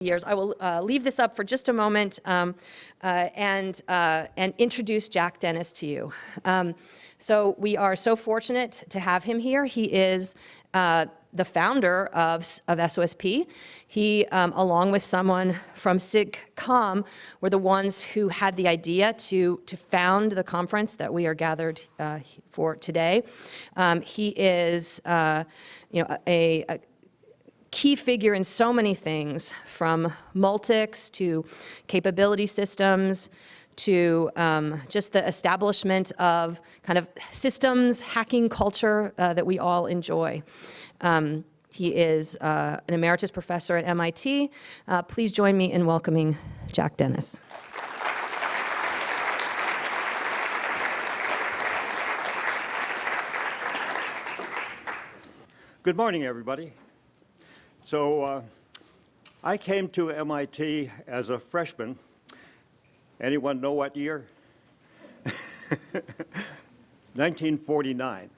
years. I will leave this up for just a moment and introduce Jack Dennis to you. So we are so fortunate to have him here. He is the founder of SOSP. He, along with someone from SIGCOM, were the ones who had the idea to found the conference that we are gathered for today. He is, a key figure in so many things, from Multics to capability systems to just the establishment of kind of systems hacking culture that we all enjoy. He is an emeritus professor at MIT. Please join me in welcoming Jack Dennis. Good morning, everybody. So I came to MIT as a freshman. Anyone know what year? 1949.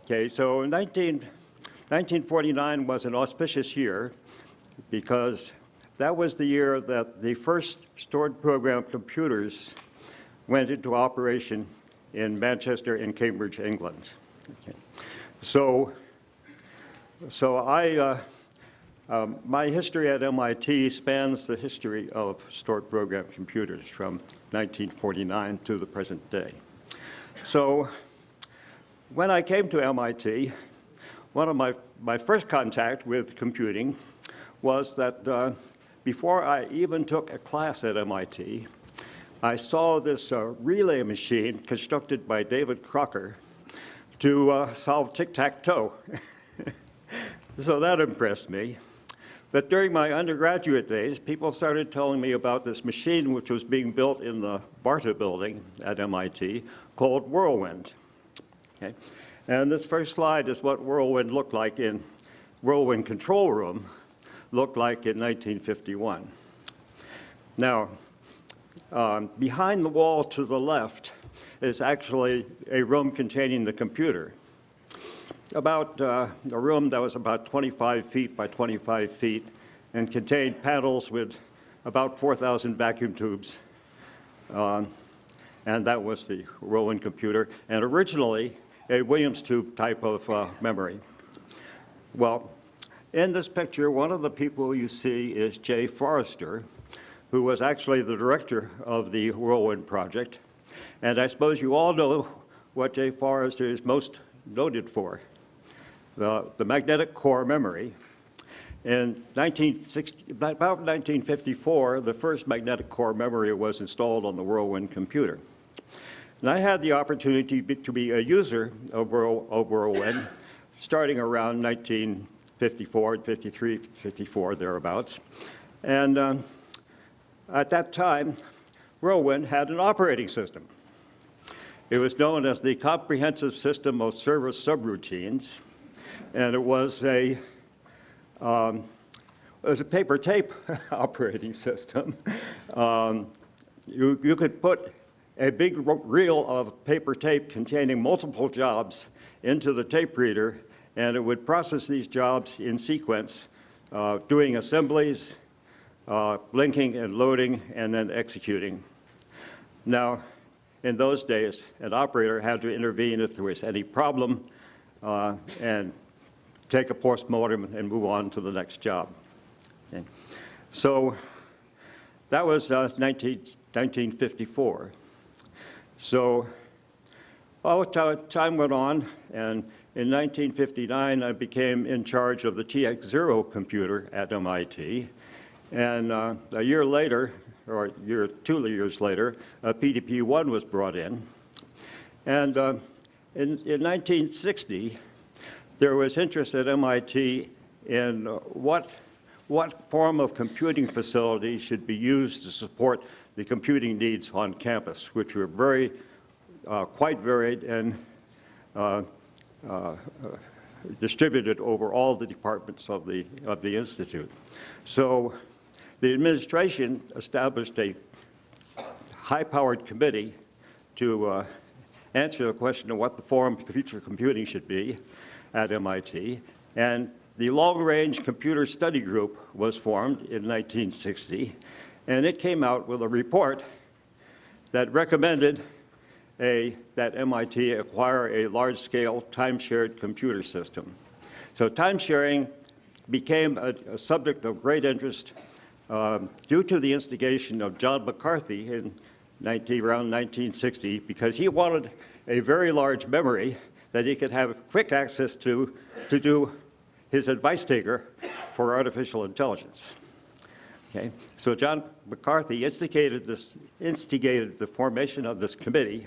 Okay, so 1949 was an auspicious year because that was the year that the first stored program computers went into operation in Manchester and Cambridge, England. Okay. My history at MIT spans the history of stored program computers from 1949 to the present day. So when I came to MIT, one of my first contact with computing was that before I even took a class at MIT, I saw this relay machine constructed by David Crocker to solve tic-tac-toe. So that impressed me. But during my undergraduate days, people started telling me about this machine which was being built in the Barta building at MIT called Whirlwind. Okay? And this first slide is what Whirlwind looked like in Whirlwind Control Room, looked like in 1951. Now, behind the wall to the left is actually a room containing the computer. About a room that was about 25 feet by 25 feet and contained panels with about 4,000 vacuum tubes. And that was the Whirlwind computer, and originally a Williams tube type of memory. Well, in this picture, one of the people you see is Jay Forrester, who was actually the director of the Whirlwind project. And I suppose you all know what Jay Forrester is most noted for. The magnetic core memory. In about 1954, the first magnetic core memory was installed on the Whirlwind computer. And I had the opportunity to be a user of Whirlwind starting around 1954, 53, 54, thereabouts. And at that time, Whirlwind had an operating system. It was known as the Comprehensive System of Service Subroutines. And it was a paper tape operating system. You could put a big reel of paper tape containing multiple jobs into the tape reader, and it would process these jobs in sequence, doing assemblies, linking and loading, and then executing. Now, in those days, an operator had to intervene if there was any problem and take a postmortem and move on to the next job. Okay. So that was 1954. So time went on, and in 1959 I became in charge of the TX0 computer at MIT. And a year later, or 2 years later, PDP-1 was brought in. And in 1960, there was interest at MIT in what form of computing facility should be used to support the computing needs on campus, which were quite varied and distributed over all the departments of the institute. So the administration established a high-powered committee to answer the question of what the form of future computing should be at MIT. And the Long-Range Computer Study Group was formed in 1960, and it came out with a report that recommended that MIT acquire a large-scale time-shared computer system. So time-sharing became a subject of great interest due to the instigation of John McCarthy in around 1960, because he wanted a very large memory that he could have quick access to do his advice taker for artificial intelligence. Okay, so John McCarthy instigated the formation of this committee,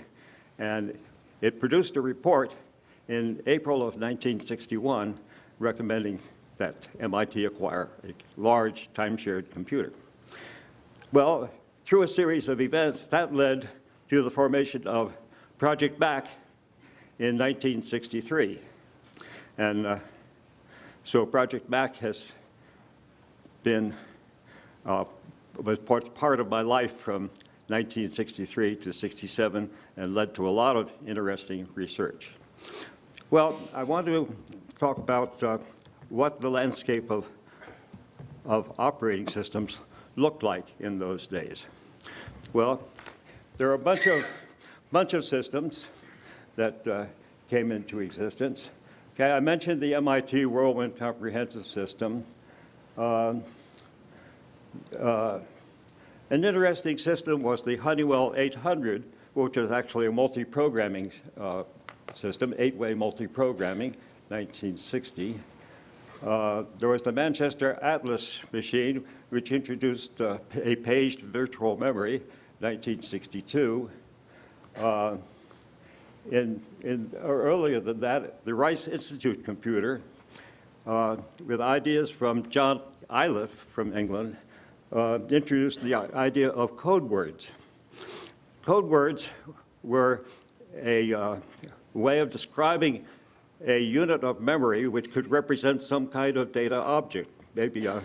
and it produced a report in April of 1961 recommending that MIT acquire a large time-shared computer. Well, through a series of events, that led to the formation of Project MAC in 1963. And so Project MAC has been, was part of my life from 1963 to 67 and led to a lot of interesting research. Well, I want to talk about what the landscape of operating systems looked like in those days. Well, there are a bunch of systems that came into existence. Okay, I mentioned the MIT Whirlwind Comprehensive System. An interesting system was the Honeywell 800, which was actually a multi-programming system, 8-way multi-programming, 1960. There was the Manchester Atlas machine, which introduced a paged virtual memory, 1962. Earlier than that, the Rice Institute computer, with ideas from John Iliff from England, introduced the idea of code words. Code words were a way of describing a unit of memory which could represent some kind of data object, maybe a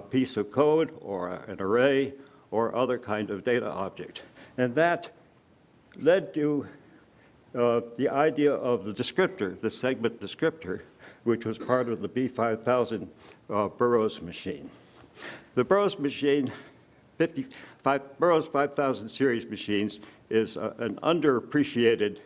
piece of code or an array or other kind of data object. And that led to the idea of the descriptor, the segment descriptor, which was part of the B5000 Burroughs machine. The Burroughs machine, Burroughs 5000 series machines, is an underappreciated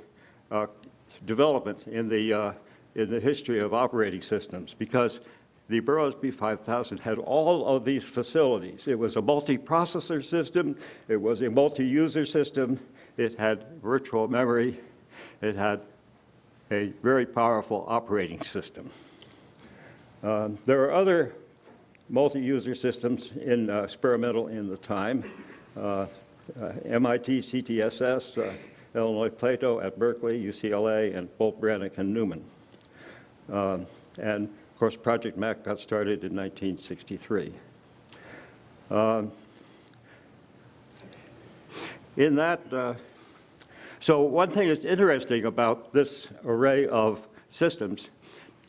development in the history of operating systems, because the Burroughs B5000 had all of these facilities. It was a multi-processor system, it was a multi-user system, it had virtual memory, it had a very powerful operating system. There are other multi-user systems experimental in the time. MIT CTSS, Illinois Plato at Berkeley, UCLA, and Bolt, Brannick, and Newman. And of course, Project MAC got started in 1963. So one thing that's interesting about this array of systems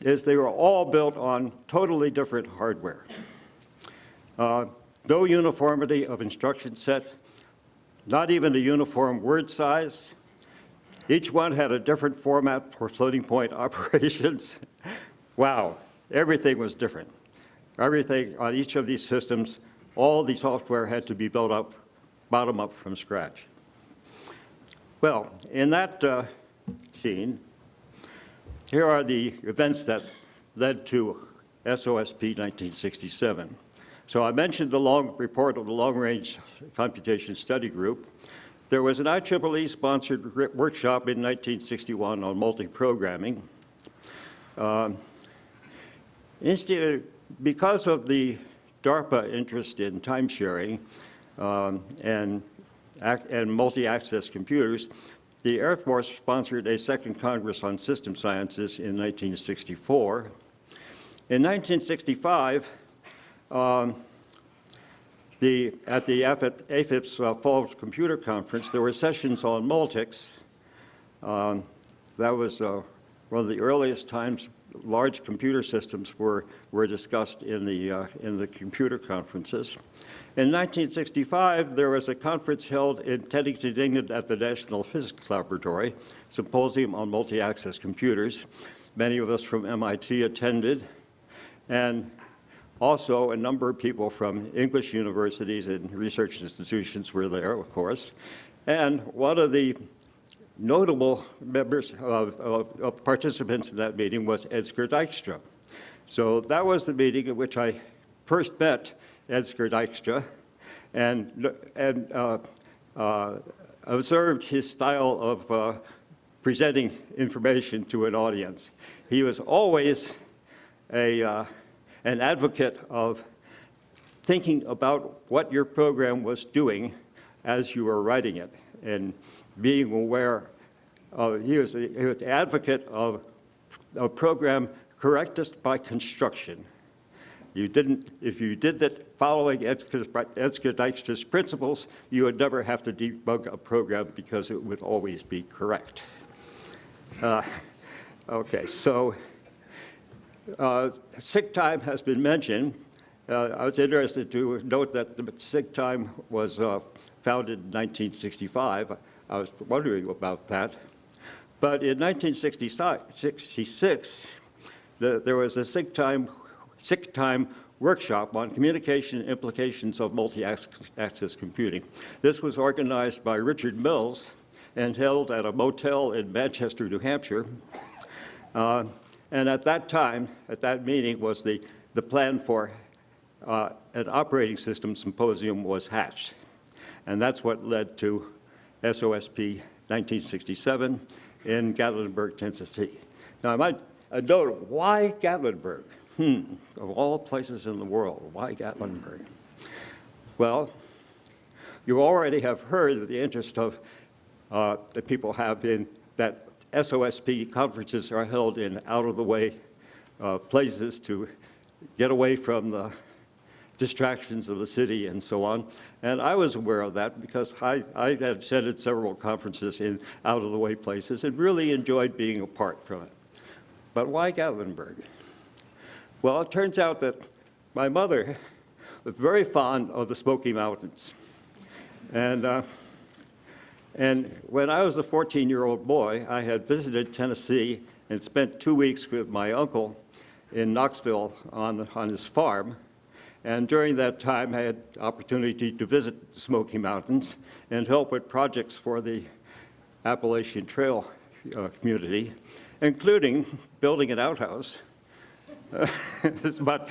is they were all built on totally different hardware. No uniformity of instruction set, not even a uniform word size. Each one had a different format for floating point operations. Wow, everything was different. Everything on each of these systems, all the software had to be built up, bottom up from scratch. Well, in that scene, here are the events that led to SOSP 1967. So I mentioned the report of the Long Range Computation Study Group. There was an IEEE-sponsored workshop in 1961 on multi-programming. Because of the DARPA interest in time sharing and multi-access computers, the Air Force sponsored a second Congress on System Sciences in 1964. In 1965, at the AFIP's Fall Computer Conference, there were sessions on multics. That was one of the earliest times large computer systems were discussed in the computer conferences. In 1965, there was a conference held in Teddington, England at the National Physics Laboratory, Symposium on Multi-Access Computers. Many of us from MIT attended. And also, a number of people from English universities and research institutions were there, of course. And one of the notable members of participants in that meeting was Edsger Dijkstra. So that was the meeting at which I first met Edsger Dijkstra and observed his style of presenting information to an audience. He was always an advocate of thinking about what your program was doing as you were writing it and being aware of, he was the advocate of a program correctness by construction. If you did that following Edsger Dijkstra's principles, you would never have to debug a program because it would always be correct. Okay, so sick time has been mentioned. I was interested to note that the sick time was founded in 1965. I was wondering about that. But in 1966, there was a sick time workshop on communication implications of multi-access computing. This was organized by Richard Mills and held at a motel in Manchester, New Hampshire. And at that time, at that meeting, was the plan for an operating system symposium was hatched. And that's what led to SOSP 1967 in Gatlinburg, Tennessee. Now, I might note, why Gatlinburg? Of all places in the world, why Gatlinburg? Well, you already have heard of the interest of that people have in that SOSP conferences are held in out-of-the-way places to get away from the distractions of the city and so on. And I was aware of that because I had attended several conferences in out-of-the-way places and really enjoyed being apart from it. But why Gatlinburg? Well, it turns out that my mother was very fond of the Smoky Mountains. And when I was a 14-year-old boy, I had visited Tennessee and spent 2 weeks with my uncle in Knoxville on his farm. And during that time, I had the opportunity to visit the Smoky Mountains and help with projects for the Appalachian Trail community, including building an outhouse. But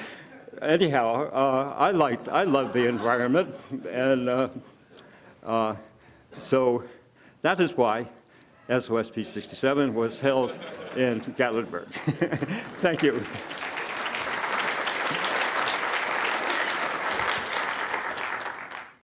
anyhow, I loved the environment, and so that is why SOSP 67 was held in Gatlinburg. Thank you.